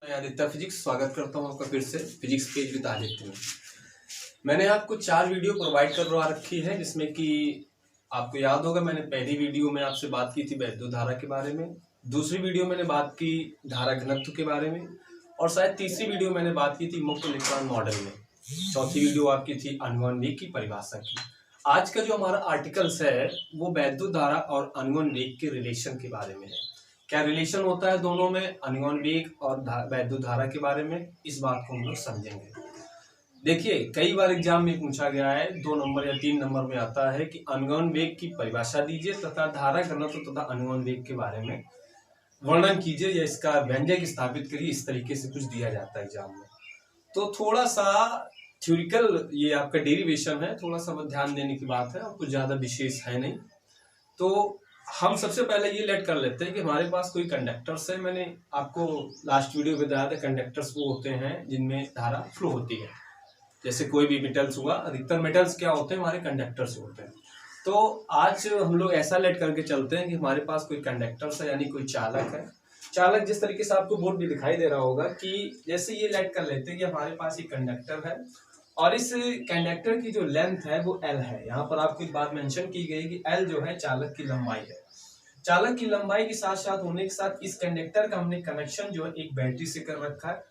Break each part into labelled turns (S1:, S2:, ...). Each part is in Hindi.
S1: मैं आदित्य फिजिक्स स्वागत करता हूँ आपका फिर से फिजिक्स पेज विद आदित्य में। मैंने आपको 4 वीडियो प्रोवाइड करवा रखी है, जिसमें कि आपको याद होगा मैंने पहली वीडियो में आपसे बात की थी वैद्युत धारा के बारे में, दूसरी वीडियो मैंने बात की धारा घनत्व के बारे में, और शायद तीसरी वीडियो मैंने बात की थी मुक्त इलेक्ट्रॉन मॉडल में। चौथी वीडियो आपकी थी अनुवन वेग की परिभाषा की। आज का जो हमारा आर्टिकल्स है वो वैद्युत धारा और अनुवन वेग के रिलेशन के बारे में है। क्या रिलेशन होता है दोनों में, अनुवन वेग और वैद्युत धारा के बारे में, इस बात को हम लोग समझेंगे। देखिए, कई बार एग्जाम में पूछा गया है, 2 नंबर या 3 नंबर में आता है कि अनुवन वेग की परिभाषा दीजिए तथा धारा घनत्व तथा अनुवन वेग के बारे में वर्णन कीजिए या इसका व्यंजक स्थापित करिए। इस तरीके से कुछ दिया जाता है एग्जाम में। तो थोड़ा सा थ्योरिकल ये आपका डेरिवेशन है, थोड़ा सा ध्यान देने की बात है और कुछ ज्यादा विशेष है नहीं। तो हम सबसे पहले ये लेट कर लेते हैं कि हमारे पास कोई कंडक्टर्स है। मैंने आपको लास्ट वीडियो में बताया था कंडक्टर्स वो होते हैं जिनमें धारा फ्लो होती है। जैसे कोई भी मेटल्स हुआ, अधिकतर मेटल्स क्या होते हैं, हमारे कंडक्टर्स होते हैं। तो आज हम लोग ऐसा लेट करके चलते हैं कि हमारे पास कोई कंडक्टर्स है, यानी कोई चालक है। चालक जिस तरीके से आपको बोर्ड भी दिखाई दे रहा होगा कि जैसे ये लेट कर लेते हैं कि हमारे पास एक कंडक्टर है और इस कंडक्टर की जो लेंथ है वो L है। यहाँ पर आपको एक बात मेंशन की गई कि L जो है चालक की लंबाई है। चालक की लंबाई के साथ साथ होने के साथ इस कंडक्टर का हमने कनेक्शन जो है एक बैटरी से कर रखा है।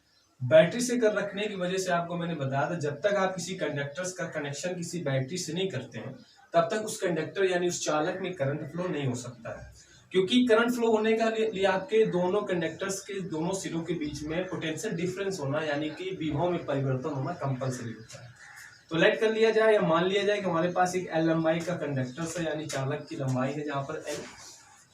S1: बैटरी से कर रखने की वजह से आपको मैंने बताया था, जब तक आप किसी कंडक्टर्स का कनेक्शन किसी बैटरी से नहीं करते हैं तब तक उस कंडक्टर यानी उस चालक में करंट फ्लो नहीं हो सकता है, क्योंकि करंट फ्लो होने का लिए आपके दोनों कंडक्टर्स के दोनों सिरों के बीच में पोटेंशियल डिफरेंस होना यानी कि विभव में परिवर्तन होना कंपलसरी होता है। तो लेट कर लिया जाए या मान लिया जाए कि हमारे पास एक L लंबाई का कंडक्टर है, यानी चालक की लंबाई है जहाँ पर L।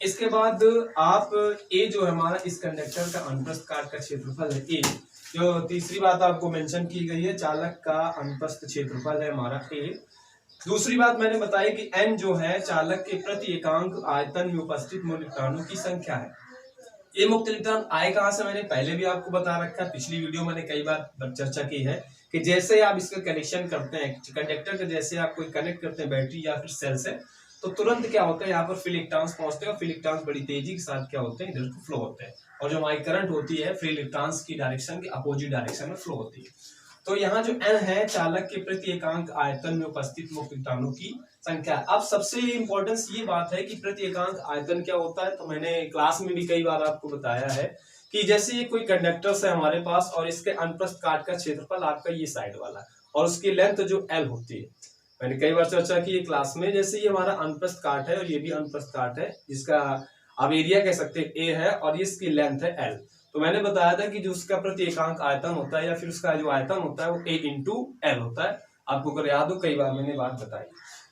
S1: इसके बाद आप A जो है हमारा इस कंडक्टर का अनुप्रस्थ काट का क्षेत्रफल है A। जो तीसरी बात आपको मेंशन की गई है, चालक का अनुप्रस्थ क्षेत्रफल है हमारा A। दूसरी बात मैंने बताई कि n जो है चालक के प्रति एकांक आयतन में उपस्थित मुक्त इलेक्ट्रॉनों की संख्या है। ये मुक्त इलेक्ट्रॉन आए कहां से, मैंने पहले भी आपको बता रखा है, पिछली वीडियो मैंने कई बार चर्चा की है कि जैसे आप इसका कनेक्शन करते हैं कंडक्टर का, जैसे आप कोई कनेक्ट करते हैं बैटरी या फिर सेल से, तो तुरंत क्या होता है यहाँ पर फ्री इलेक्ट्रॉन्स पहुंचते हैं और फ्री इलेक्ट्रॉन्स बड़ी तेजी के साथ क्या होते हैं, इधर को फ्लो होते हैं। और जो हमारी करंट होती है फ्री इलेक्ट्रॉन्स की डायरेक्शन के अपोजिट डायरेक्शन में फ्लो होती है। तो यहाँ जो n है चालक के प्रति एकांक आयतन में उपस्थित मुक्त इलेक्ट्रॉनों की संख्या। अब सबसे इंपॉर्टेंस ये बात है कि प्रति एकांक आयतन क्या होता है, तो मैंने क्लास में भी कई बार आपको बताया है कि जैसे ये कोई कंडक्टर्स है हमारे पास और इसके अनुप्रस्थ काट का क्षेत्रफल आपका ये साइड वाला और उसकी लेंथ जो L होती है, मैंने कई बार चर्चा की है क्लास में। जैसे ये हमारा अनुप्रस्थ काट है और ये भी अनुप्रस्थ काट है, जिसका आप एरिया कह सकते हैं A है और इसकी लेंथ है L। तो मैंने बताया था कि जो उसका प्रति एकांक आयतन होता है या फिर उसका जो आयतन होता है वो A इंटू L होता है। आपको अगर याद हो, कई बार मैंने बात बताई।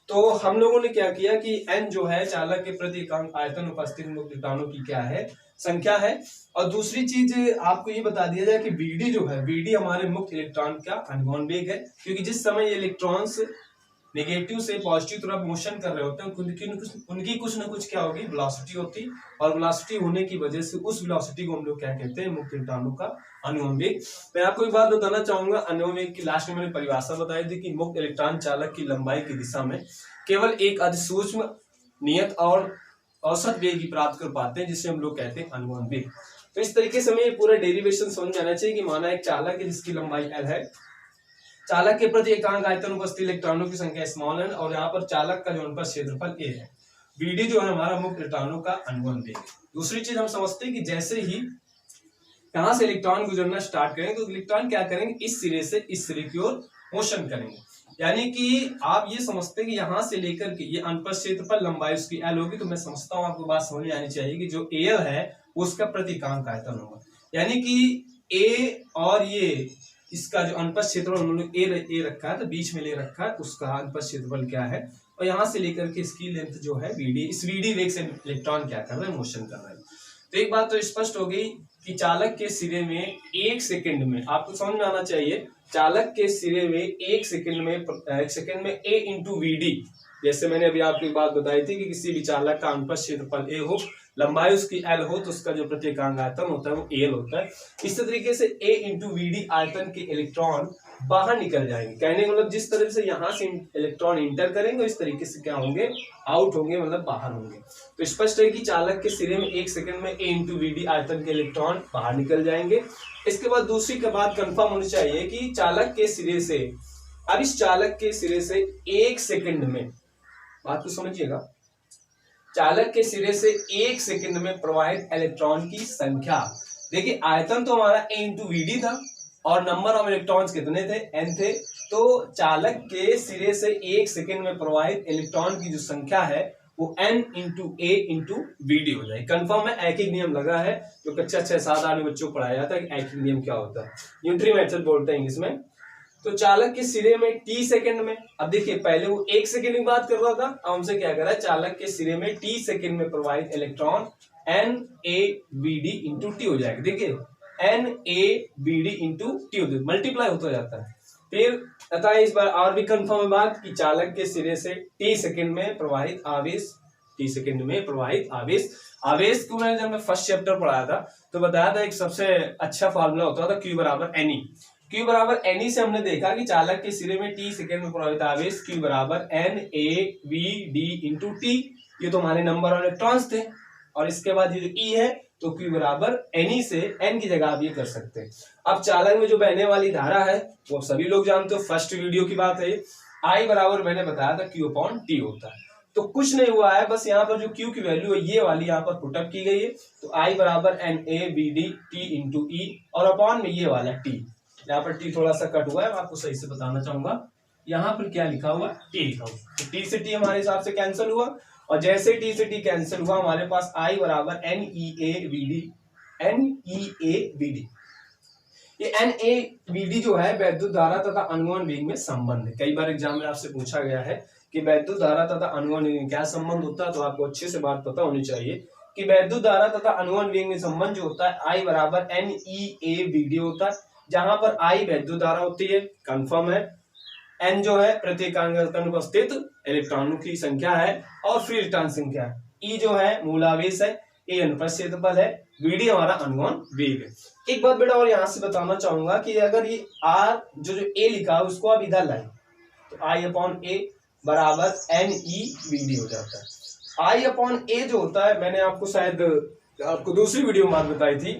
S1: तो हम लोगों ने क्या किया कि n जो है चालक के प्रति एकांक आयतन उपस्थित मुक्त इलेक्ट्रॉनों की क्या है, संख्या है। और दूसरी चीज आपको ये बता दिया जाए कि Vd जो है, Vd हमारे मुक्त इलेक्ट्रॉन का अनुवन वेग है, क्योंकि जिस समय ये इलेक्ट्रॉन्स नेगेटिव से पॉजिटिव तरफ मोशन कर रहे होते हैं उनकी कुछ ना कुछ क्या होगी, वेलोसिटी होती, और वेलोसिटी होने की वजह से उस वेलोसिटी को हम लोग क्या कहते हैं, मुक्त इलेक्ट्रॉनों का अनुवन वेग। मैं आपको एक बात बताना चाहूंगा, अनुवन वेग की लास्ट में मैंने परिभाषा बताई थी कि मुक्त इलेक्ट्रॉन चालक की लंबाई की दिशा में केवल एक अधिसूक्ष्म नियत और औसत वेग ही प्राप्त कर पाते हैं, जिसे हम लोग कहते हैं अनुवन वेग। तो इस तरीके से हमें पूरा डेरिवेशन समझ आना चाहिए कि माना एक चालक है जिसकी लंबाई L है, चालक के प्रति एकांक आयतन उपस्थित इलेक्ट्रॉनों की संख्या स्मॉल n और यहाँ पर चालक का जो अनुप्रस्थ क्षेत्रफल A है। Vd जो है हमारा मुक्त इलेक्ट्रॉनों का अनुवन वेग। दूसरी चीज हम समझते हैं कि जैसे ही यहाँ से इलेक्ट्रॉन गुजरना स्टार्ट करेंगे तो इलेक्ट्रॉन क्या करेंगे, इस सिरे से इस सिरे की ओर मोशन करेंगे। यानी कि आप ये समझते हैं कि यहाँ से लेकर के ये अनुप्रस्थ क्षेत्रफल लंबाई उसकी L होगी। तो मैं समझता हूँ आपको बात समझ आनी चाहिए कि जो AL है उसका प्रति एकांक आयतन होगा, यानी कि A और ये इसका जो अनुप्रस्थ क्षेत्रफल उन्होंने ए रखा है तो बीच में ले रखा है, उसका अनुप्रस्थ क्षेत्रफल क्या है, और यहाँ से लेकर के इसकी लेंथ जो है Vd, इस Vd वेग से इलेक्ट्रॉन क्या कर रहे हैं, मोशन कर रहे हैं। तो एक बात तो स्पष्ट हो गई कि चालक के सिरे में 1 सेकंड में, आपको समझ में आना चाहिए, चालक के सिरे में 1 सेकंड में A इंटू Vd, जैसे मैंने अभी आपको एक बात बताई थी कि किसी भी चालक का अनुप्रस्थ क्षेत्रफल A हो लंबाई उसकी एल हो तो उसका जो प्रत्येकांक आयतन होता है वो एल होता है। इस तरीके से ए इंटू वी डी आयतन के इलेक्ट्रॉन बाहर निकल जाएंगे। कहने का मतलब जिस तरह से यहाँ से इलेक्ट्रॉन इंटर करेंगे इस तरीके से क्या होंगे, आउट होंगे, मतलब बाहर होंगे। तो स्पष्ट है कि चालक के सिरे में 1 सेकंड में ए इंटू वी डी आयतन के इलेक्ट्रॉन बाहर निकल जाएंगे। इसके बाद दूसरी का बात कंफर्म होनी चाहिए कि चालक के सिरे से, अब इस चालक के सिरे से 1 सेकंड में, बात को समझिएगा, चालक के सिरे से 1 सेकंड में प्रवाहित इलेक्ट्रॉन की संख्या, देखिए आयतन तो हमारा ए इंटू वी डी था और नंबर ऑफ इलेक्ट्रॉन्स कितने थे, एन थे। तो चालक के सिरे से 1 सेकंड में प्रवाहित इलेक्ट्रॉन की जो संख्या है वो n into A into V D हो जाएगी। कंफर्म है, ऐकिक नियम लगा है जो कक्षा 6-7-8 में बच्चों को पढ़ाया जाता है कि ऐकिक नियम क्या होता है, न्यूटरी मेथड बोलते हैं इंग्लिश में। तो चालक के सिरे में t सेकंड में, अब देखिए पहले वो 1 सेकंड की बात कर रहा था, अब हमसे क्या कर रहा है, चालक के सिरे में t सेकंड में प्रवाहित electron n a v d into T हो जाएगा। देखिए n a v d into T हो जाएगा, मल्टीप्लाई होता जाता है। फिर तथा इस बार और भी कंफर्म है बात कि चालक के सिरे से t सेकंड में प्रवाहित आवेश, t सेकंड में प्रवाहित आवेश, आवेश को मैंने जब मैं फर्स्ट चैप्टर पढ़ाया था तो बताया था एक सबसे अच्छा फार्मूला होता था Q बराबर NE। Q बराबर NE से हमने देखा कि चालक के सिरे में t सेकंड में प्रवाहित आवेश Q बराबर NaVd इंटू टी, ये तो हमारे नंबर ऑफ इलेक्ट्रॉन्स थे। और इसके बाद ये जो E है तो Q बराबर NE से N की जगह आप ये कर सकते हैं। अब चालक में जो बहने वाली धारा है वो सभी लोग जानते हो, फर्स्ट वीडियो की बात है, I बराबर मैंने बताया था Q अपॉन T होता है। तो कुछ नहीं हुआ है, बस यहाँ पर जो Q की वैल्यू है ये वाली यहाँ पर पुटअप की गई है। तो I बराबर NaVd T इंटू E और अपॉन में ये वाला T, यहाँ पर T थोड़ा सा कट हुआ है, मैं आपको सही से बताना चाहूंगा। यहाँ पर क्या लिखा हुआ, T लिखा हुआ, तो T से T हमारे हिसाब से कैंसिल हुआ और जैसे T से T कैंसिल हुआ हमारे पास I बराबर NeaVd, NeaVd। ये NaVd जो है वैद्युत धारा तथा अनुवन वेग में संबंध है। कई बार एग्जाम में आपसे पूछा गया है कि वैद्युत धारा तथा अनुवन वेग में क्या संबंध होता है, तो आपको अच्छे से बात पता होनी चाहिए कि वैद्युत धारा तथा अनुवन वेग में संबंध जो होता है I बराबर NeaVd होता है, जहां पर I वैद्युत धारा होती है, कंफर्म है, N जो है प्रत्येकांक में उपस्थित इलेक्ट्रॉनों की संख्या है और फ्री इलेक्ट्रॉन संख्या है, E जो है मूलावेश है, A अनुप्रस्थ क्षेत्रफल है, Vd हमारा अनुवन वेग है। एक बात बेटा और यहाँ से बताना चाहूंगा कि अगर ये R जो A लिखा है उसको आप इधर लाए तो I अपॉन A बराबर NeVd हो जाता है। I अपॉन A जो होता है, मैंने आपको शायद आपको दूसरी वीडियो में बात बताई थी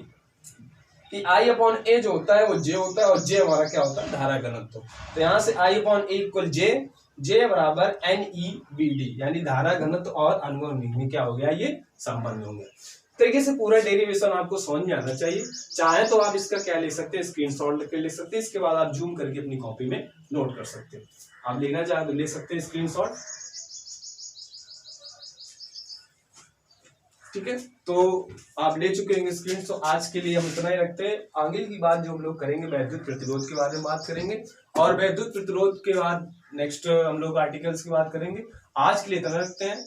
S1: कि I अपॉन A जो होता है वो J होता है और J हमारा क्या होता है, धारा घनत्व। तो यहाँ से I upon A equal J बराबर NeVd, यानी धारा घनत्व और अनुवन वेग में क्या हो गया, ये संबंध हो गया। तरीके से पूरा डेरिवेशन आपको समझ में आना चाहिए। चाहे तो आप इसका क्या ले सकते हैं, स्क्रीनशॉट लेकर ले सकते हैं, इसके बाद आप जूम करके अपनी कॉपी में नोट कर सकते हैं। आप लेना चाहे तो ले सकते हैं स्क्रीनशॉट, ठीक है। तो आप ले चुके हैं स्क्रीन। तो आज के लिए हम इतना ही रखते हैं। आगे की बात जो हम लोग करेंगे वैद्युत प्रतिरोध के बारे में बात करेंगे और वैद्युत प्रतिरोध के बाद नेक्स्ट हम लोग आर्टिकल्स की बात करेंगे। आज के लिए इतना रखते हैं।